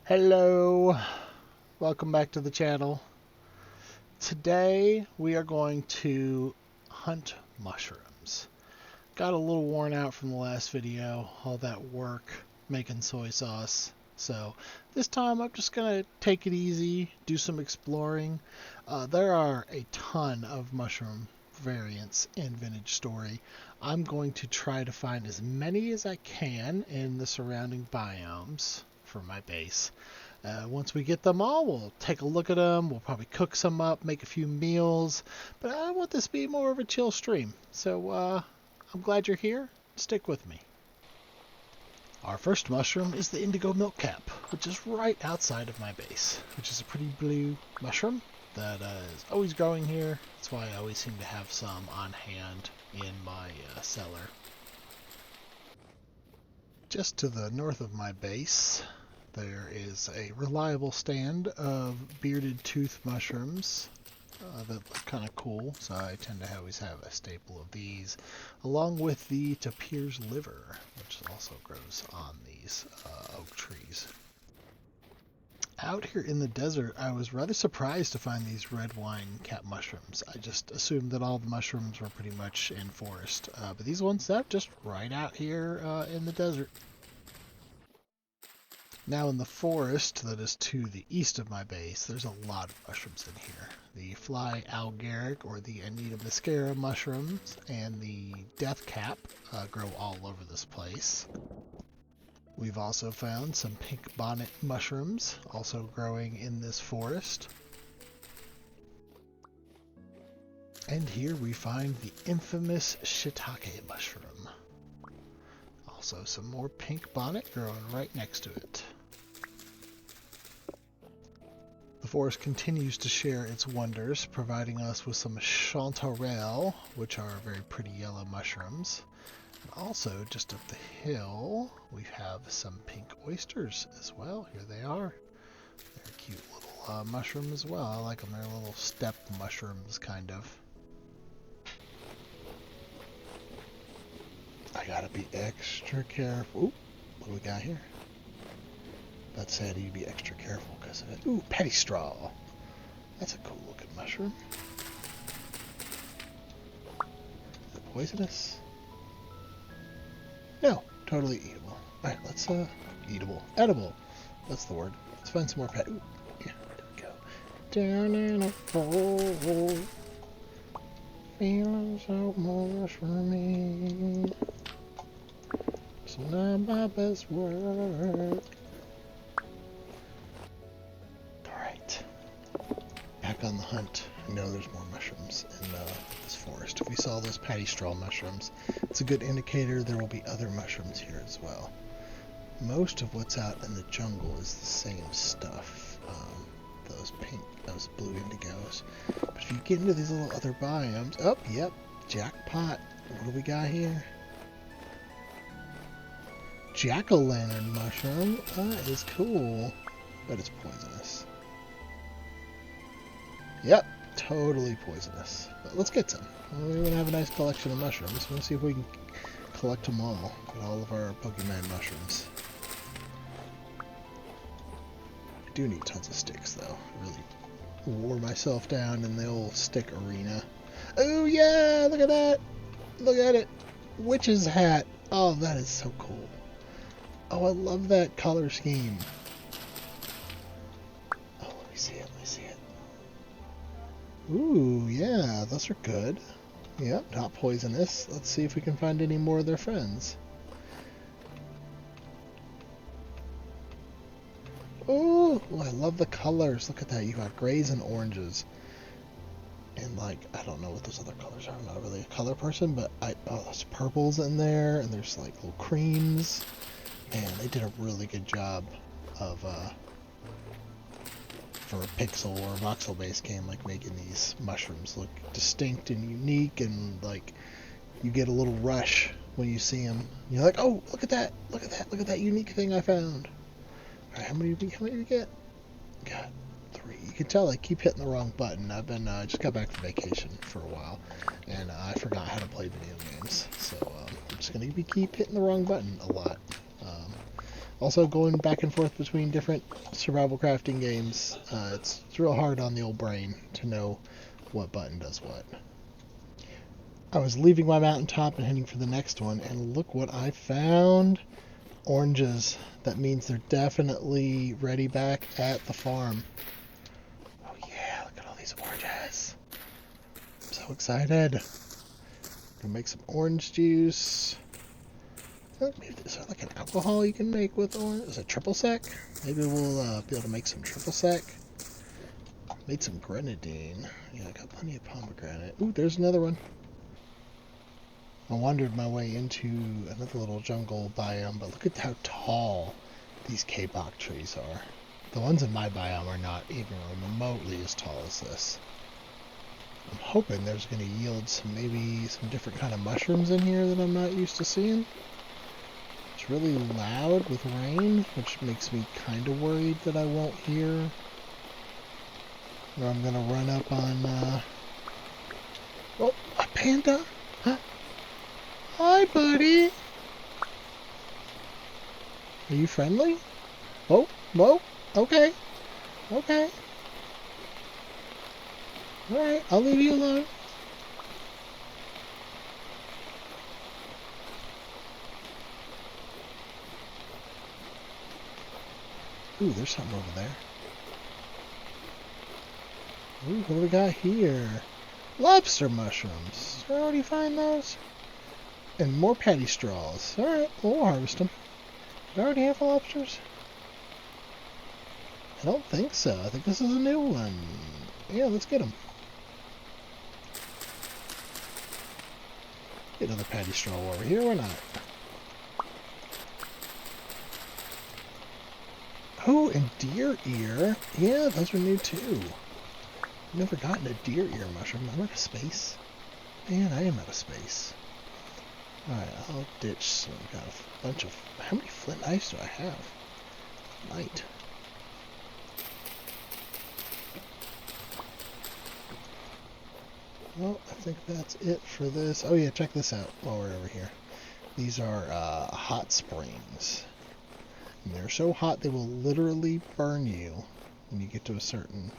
Hello, welcome back to the channel. Today we are going to hunt mushrooms. Got a little worn out from the last video, all that work making soy sauce. So this time I'm just going to take it easy, do some exploring. There are a ton of mushroom variants in Vintage Story. I'm going to try to find as many as I can in the surrounding biomes for my base. Once we get them all, we'll take a look at them. We'll probably cook some up, make a few meals. But I want this to be more of a chill stream. So I'm glad you're here. Stick with me. Our first mushroom is the indigo milkcap, which is right outside of my base, which is a pretty blue mushroom that is always growing here. That's why I always seem to have some on hand in my cellar. Just to the north of my base, there is a reliable stand of bearded tooth mushrooms that look kind of cool, so I tend to always have a staple of these, along with the tapir's liver, which also grows on these oak trees. Out here in the desert, I was rather surprised to find these red wine cap mushrooms. I just assumed that all the mushrooms were pretty much in forest, but these ones, they're just right out here in the desert. Now in the forest that is to the east of my base, there's a lot of mushrooms in here. The fly algaric, or the Anita muscara mushrooms, and the death cap grow all over this place. We've also found some pink bonnet mushrooms, also growing in this forest. And here we find the infamous shiitake mushroom. Also some more pink bonnet growing right next to it. The forest continues to share its wonders, providing us with some chanterelle, which are very pretty yellow mushrooms. And also, just up the hill, we have some pink oysters as well. Here they are. They're a cute little mushroom as well. I like them. They're little step mushrooms, kind of. I gotta be extra careful. Ooh, what do we got here? That said, you'd be extra careful because of it. Ooh, petty straw. That's a cool looking mushroom. Is it poisonous? No, totally eatable. Alright, let's, eatable. Edible. That's the word. Let's find some more pet. Ooh, yeah, there we go. Down in a hole. Feeling so mushroomy. So now my best work. Back on the hunt. I know there's more mushrooms in this forest. If we saw those patty straw mushrooms, it's a good indicator there will be other mushrooms here as well. Most of what's out in the jungle is the same stuff. Those pink, those blue indigos. But if you get into these little other biomes, oh, yep, jackpot. What do we got here? Jack-o'-lantern mushroom. That is cool, but it's poisonous. Yep, totally poisonous. But let's get some. We're going to have a nice collection of mushrooms. We'll see if we can collect them all. Get all of our Pokemon mushrooms. I do need tons of sticks, though. I really wore myself down in the old stick arena. Oh, yeah! Look at that! Look at it! Witch's hat! Oh, that is so cool. Oh, I love that color scheme. Oh, let me see it. Let me see it. Ooh, yeah, those are good. Yep, not poisonous. Let's see if we can find any more of their friends. Ooh, I love the colors. Look at that. You got grays and oranges. And, like, I don't know what those other colors are. I'm not really a color person, but oh, there's purples in there, and there's, like, little creams. And they did a really good job of, for a pixel or a voxel based game, like making these mushrooms look distinct and unique, and like you get a little rush when you see them. You're like, oh, look at that, look at that, look at that unique thing I found. All right, how many do we get? Got 3. You can tell I keep hitting the wrong button. I've been just got back from vacation for a while, and I forgot how to play video games, so I'm just gonna keep hitting the wrong button a lot. Also, going back and forth between different survival crafting games, it's real hard on the old brain to know what button does what. I was leaving my mountaintop and heading for the next one, and look what I found. Oranges. That means they're definitely ready back at the farm. Oh yeah, look at all these oranges. I'm so excited. Gonna make some orange juice. Is there like an alcohol you can make with orange? Is it triple sec? Maybe we'll be able to make some triple sec. Made some grenadine. Yeah, I got plenty of pomegranate. Ooh, there's another one. I wandered my way into another little jungle biome, but look at how tall these K-Bach trees are. The ones in my biome are not even remotely as tall as this. I'm hoping there's going to yield maybe some different kind of mushrooms in here that I'm not used to seeing. It's really loud with rain, which makes me kind of worried that I won't hear. Or I'm going to run up on... Oh, a panda? Huh? Hi, buddy. Are you friendly? Oh, whoa. Okay. Okay. Alright, I'll leave you alone. Ooh, there's something over there. Ooh, what do we got here? Lobster mushrooms. Did I already find those? And more patty straws. Alright, we'll harvest them. Did I already have lobsters? I don't think so. I think this is a new one. Yeah, let's get them. Get another patty straw over here, or not? Oh, and deer ear. Yeah, those are new too. I've never gotten a deer ear mushroom. I'm out of space. Man, I am out of space. Alright, I'll ditch some. Got a bunch of... How many flint knives do I have? Light. Well, I think that's it for this. Oh yeah, check this out while we're over here. These are hot springs. And they're so hot they will literally burn you when you get to a certain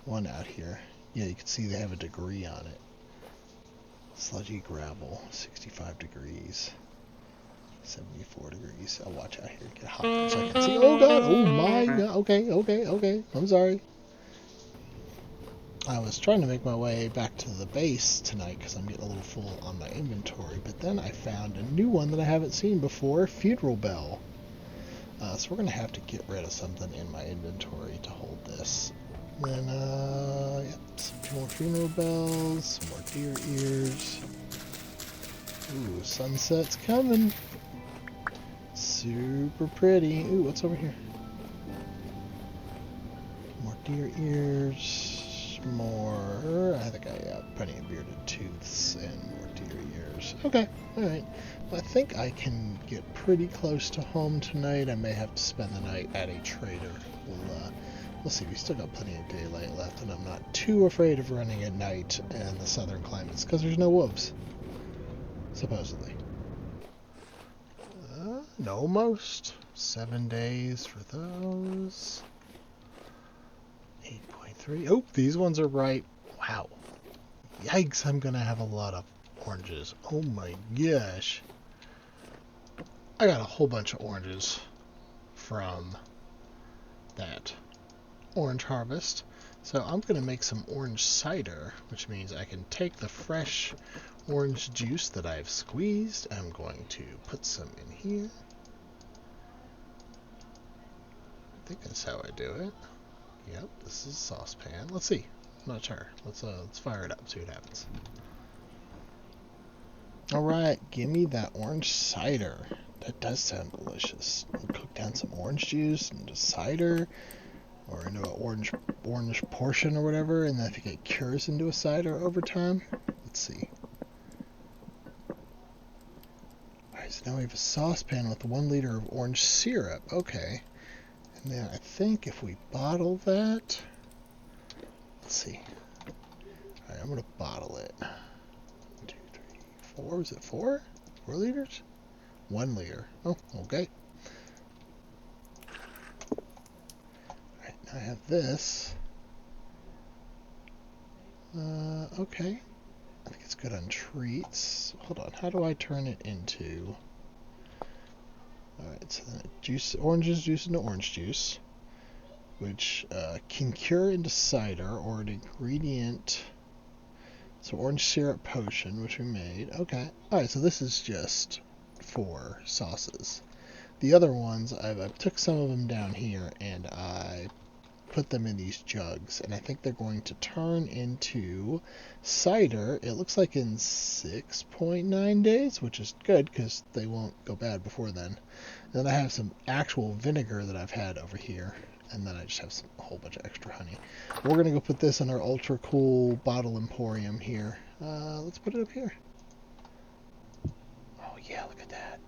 one out here. Yeah, you can see they have a degree on it. Sludgy gravel, 65 degrees. 74 degrees. I'll watch out here. Get hot for a second. See, oh god, oh my god. Okay. I'm sorry. I was trying to make my way back to the base tonight because I'm getting a little full on my inventory, but then I found a new one that I haven't seen before, Funeral Bell. So we're going to have to get rid of something in my inventory to hold this. Then, yep, some more funeral bells, some more deer ears. Ooh, sunset's coming. Super pretty. Ooh, what's over here? More deer ears. More. I think I have plenty of bearded tooths and more deer ears. Okay, alright. Well, I think I can get pretty close to home tonight. I may have to spend the night at a trader. We'll see. We still got plenty of daylight left, and I'm not too afraid of running at night in the southern climates because there's no wolves. Supposedly. No, almost. 7 days for those. 8.3. Oh, these ones are ripe. Wow. Yikes, I'm gonna have a lot of oranges. Oh my gosh. I got a whole bunch of oranges from that orange harvest. So I'm gonna make some orange cider, which means I can take the fresh orange juice that I've squeezed. I'm going to put some in here. I think that's how I do it. Yep, this is a saucepan. Let's see. I'm not sure. Let's fire it up, see what happens. Alright, give me that orange cider. That does sound delicious. We'll cook down some orange juice into cider, or into an orange portion or whatever, and then I think it cures into a cider over time. Let's see. Alright, so now we have a saucepan with 1 liter of orange syrup. Okay. And then I think if we bottle that... Let's see. Alright, I'm going to bottle it. 1, 2, 3, 4. Was it 4? 4 liters? 1 liter. Oh, okay. I have this. Okay. I think it's good on treats. Hold on, how do I turn it into... Alright, so then oranges juice into orange juice, which can cure into cider or an ingredient. So orange syrup potion, which we made. Okay. Alright, so this is just for sauces. The other ones, I took some of them down here and I put them in these jugs, and I think they're going to turn into cider. It looks like in 6.9 days, which is good because they won't go bad before then. And then I have some actual vinegar that I've had over here, and then I just have a whole bunch of extra honey. We're gonna go put this in our ultra cool bottle emporium here. Let's put it up here. Oh yeah, look at that.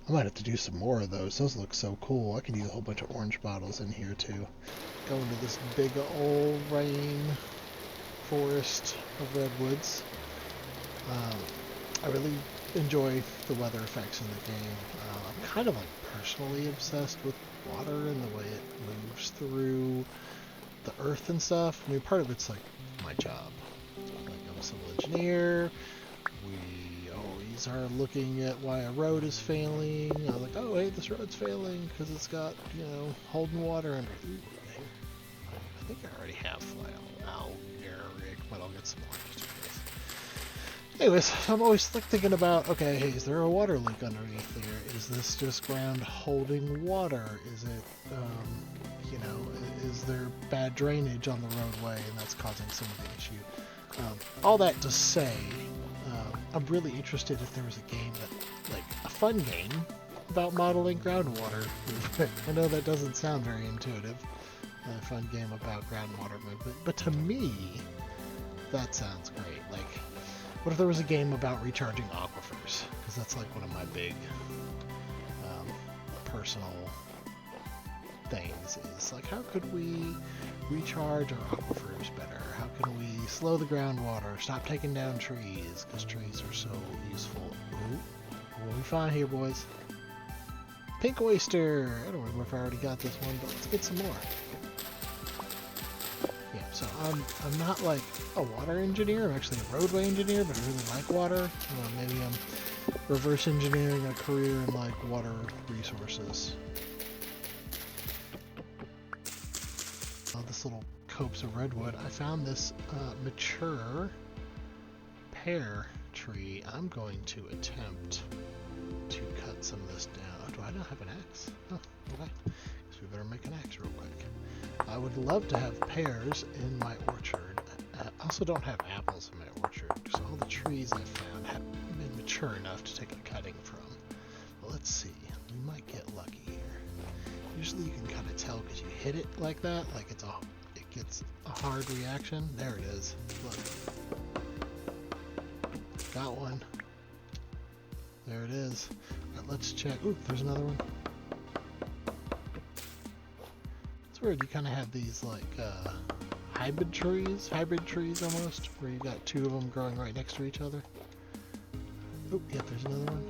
I might have to do some more of those. Those look so cool. I could use a whole bunch of orange bottles in here too. Go into this big old rain forest of redwoods. I really enjoy the weather effects in the game. I'm kind of like personally obsessed with water and the way it moves through the earth and stuff. I mean, part of it's like my job. Like, I'm a civil engineer. We always are looking at why a road is failing. I'm like, oh, hey, this road's failing because it's got, holding water under. Ooh, I think I already have algaric, but I'll get some more. Anyways, I'm always thinking about, okay, hey, is there a water leak underneath there? Is this just ground holding water? Is it, is there bad drainage on the roadway and that's causing some of the issue? All that to say, I'm really interested if there was a game a fun game about modeling groundwater movement. I know that doesn't sound very intuitive, a fun game about groundwater movement, but to me, that sounds great. Like, what if there was a game about recharging aquifers? Because that's like one of my big personal things is like, how could we recharge our aquifers better? How can we slow the groundwater, stop taking down trees, because trees are so useful. Ooh, what we find here, boys? Pink oyster! I don't remember if I already got this one, but let's get some more. Yeah, so I'm not like a water engineer, I'm actually a roadway engineer, but I really like water. Maybe I'm reverse engineering a career in like water resources. This little copse of redwood. I found this mature pear tree. I'm going to attempt to cut some of this down. Oh, do I not have an axe? Oh, okay. Guess we better make an axe real quick. I would love to have pears in my orchard. I also don't have apples in my orchard, so all the trees I found haven't been mature enough to take a cutting from. But let's see. We might get lucky here. Usually you can kind of tell because you hit it like that, like it gets a hard reaction. There it is. Look. Got one. There it is. Right, let's check. Ooh, there's another one. It's weird. You kind of have these like hybrid trees almost, where you got two of them growing right next to each other. Oh, yeah, there's another one.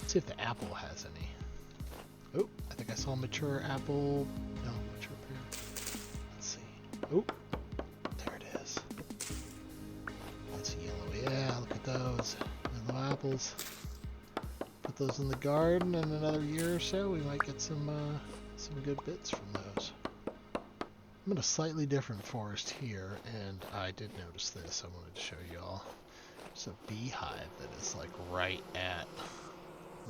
Let's see if the apple has any. Oh, I think I saw a mature apple. No, mature pear. Let's see. Oh, there it is. That's yellow. Yeah, look at those. Yellow apples. Put those in the garden in another year or so. We might get some good bits from those. I'm in a slightly different forest here, and I did notice this. I wanted to show y'all. There's a beehive that is like right at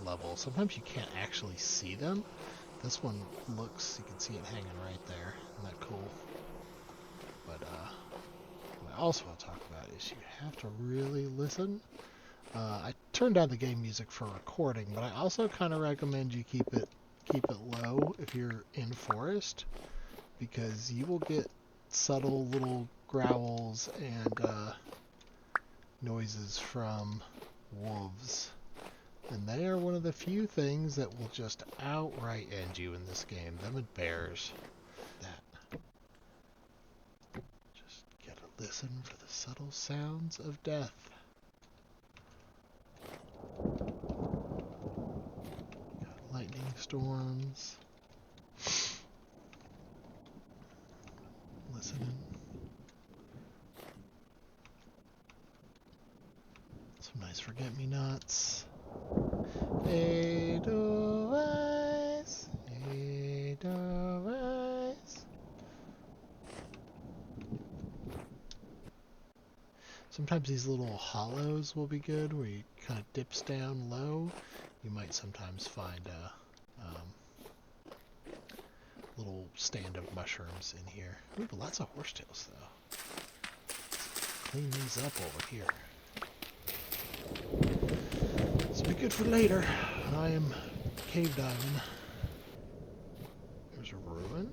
level. Sometimes you can't actually see them. This one looks, you can see it hanging right there. Isn't that cool? But what I also want to talk about is you have to really listen. I turned down the game music for recording, but I also kind of recommend you keep it low if you're in forest, because you will get subtle little growls and noises from wolves. And they are one of the few things that will just outright end you in this game. Them and bears. That. Just gotta listen for the subtle sounds of death. Got lightning storms. listening. Some nice forget-me-nots. Edelweiss, Edelweiss. Sometimes these little hollows will be good, where you kind of dips down low. You might sometimes find a little stand of mushrooms in here. Ooh, but lots of horsetails though. Let's clean these up over here. This will be good for later. I am cave diving. There's a ruin.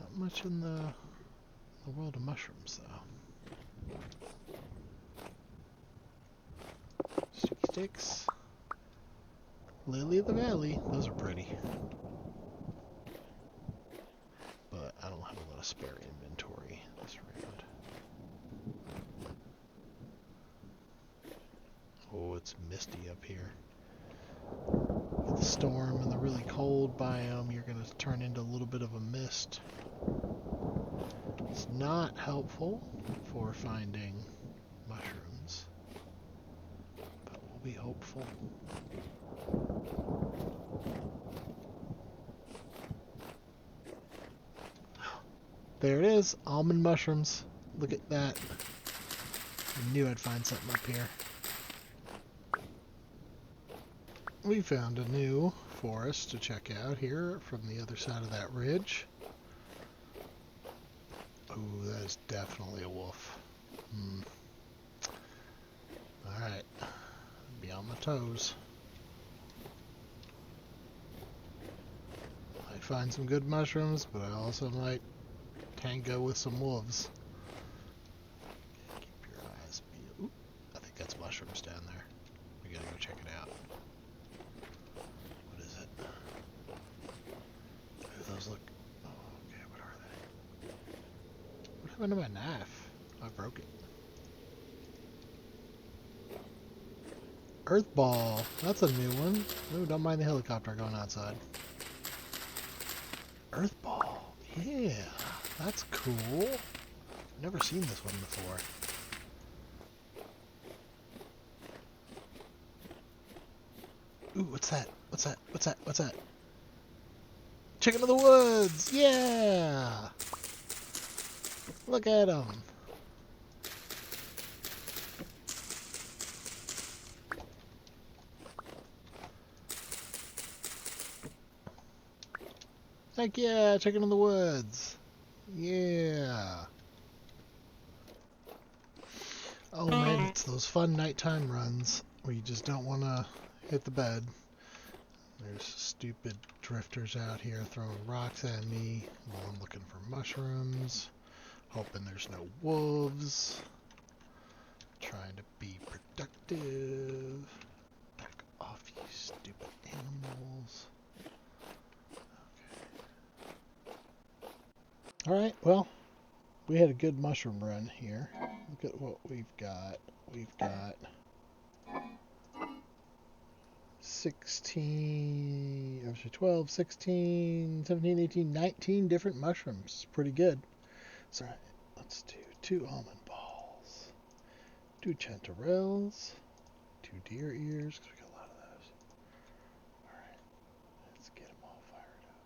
Not much in the world of mushrooms though. Sticky sticks. Lily of the Valley. Those are pretty. But I don't have a lot of spare inventory this round. Oh, it's misty up here. With the storm and the really cold biome, you're going to turn into a little bit of a mist. It's not helpful for finding mushrooms, but we'll be hopeful. There it is, almond mushrooms. Look at that. I knew I'd find something up here. We found a new forest to check out here from the other side of that ridge. Ooh, that is definitely a wolf. Alright, be on my toes. Might find some good mushrooms, but I also might tango with some wolves. Keep your eyes peeled. Ooh, I think that's mushrooms down there. We gotta go check it out. What is it? Ooh, those look... Oh, okay, what are they? What happened to my knife? I broke it. Earth ball. That's a new one. Ooh, don't mind the helicopter going outside. Earth ball. Yeah, that's cool. Never seen this one before. Ooh, what's that? What's that? What's that? What's that? Chicken of the woods! Yeah! Look at him. Heck yeah, chicken in the woods. Yeah. Oh man, it's those fun nighttime runs where you just don't want to hit the bed. There's stupid drifters out here throwing rocks at me while I'm looking for mushrooms. Hoping there's no wolves. Trying to be productive. Back off, you stupid animals. Alright, well, we had a good mushroom run here. Look at what we've got. We've got 12, 16, 17, 18, 19 different mushrooms. It's pretty good. So, let's do 2 almond balls, 2 chanterelles, 2 deer ears, because we got a lot of those. Alright, let's get them all fired up.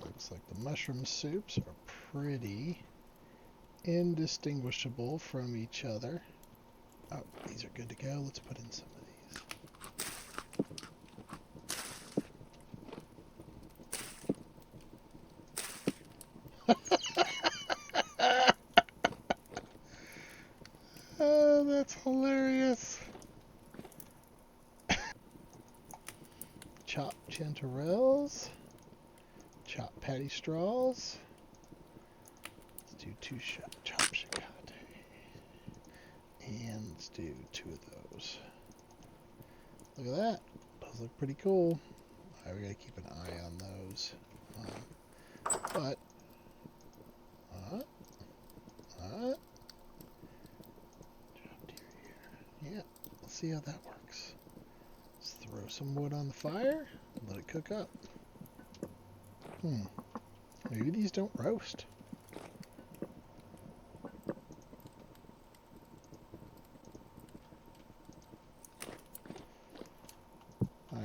Looks like the mushroom soups are pretty indistinguishable from each other. Oh, these are good to go. Let's put in some of these. Oh, that's hilarious. Chopped chanterelles. Chopped patty straws. Let's do 2 chopped shicate. And let's do 2 of those. Look at that. Those look pretty cool. Alright, we gotta keep an eye on those. But see how that works. Let's throw some wood on the fire and let it cook up. Maybe these don't roast.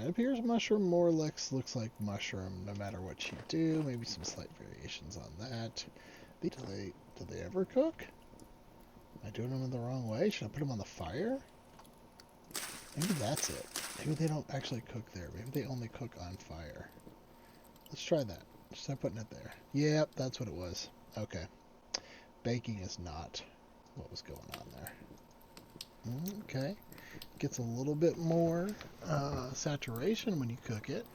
It appears mushroom more or less looks like mushroom no matter what you do. Maybe some slight variations on that. Do they ever cook? Am I doing them in the wrong way? Should I put them on the fire? Maybe that's it. Maybe they don't actually cook there. Maybe they only cook on fire. Let's try that. Just start putting it there. Yep, that's what it was. Okay. Baking is not what was going on there. Okay. Gets a little bit more saturation when you cook it.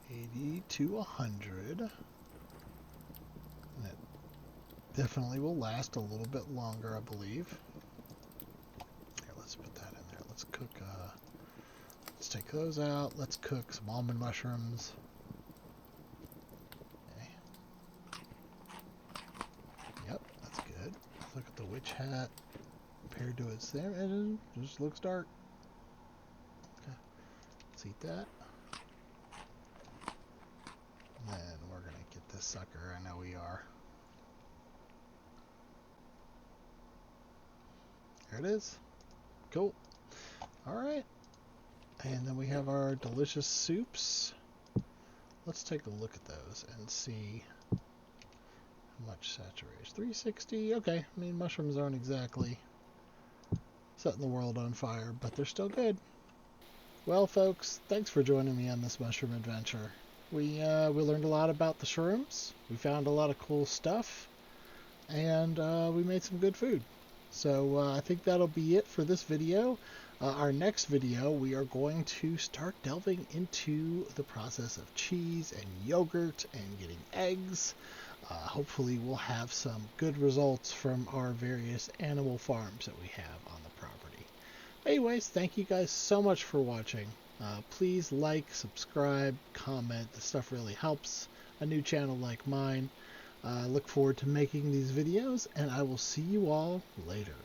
80 to 100. And it definitely will last a little bit longer, I believe. Here, let's put that in there. Let's cook, let's take those out. Let's cook some almond mushrooms. Okay. Yep, that's good. Let's look at the witch hat compared to its there. It just looks dark. Okay. Let's eat that. And then we're going to get this sucker. I know we are. There it is. Cool. Alright. And then we have our delicious soups. Let's take a look at those and see how much saturation. 360. Okay. I mean, mushrooms aren't exactly setting the world on fire, but they're still good. Well, folks, thanks for joining me on this mushroom adventure. We learned a lot about the shrooms. We found a lot of cool stuff. And we made some good food. So I think that'll be it for this video. Our next video, we are going to start delving into the process of cheese and yogurt and getting eggs. Hopefully we'll have some good results from our various animal farms that we have on the property. Anyways, thank you guys so much for watching. Please like, subscribe, comment. This stuff really helps a new channel like mine. Look forward to making these videos, and I will see you all later.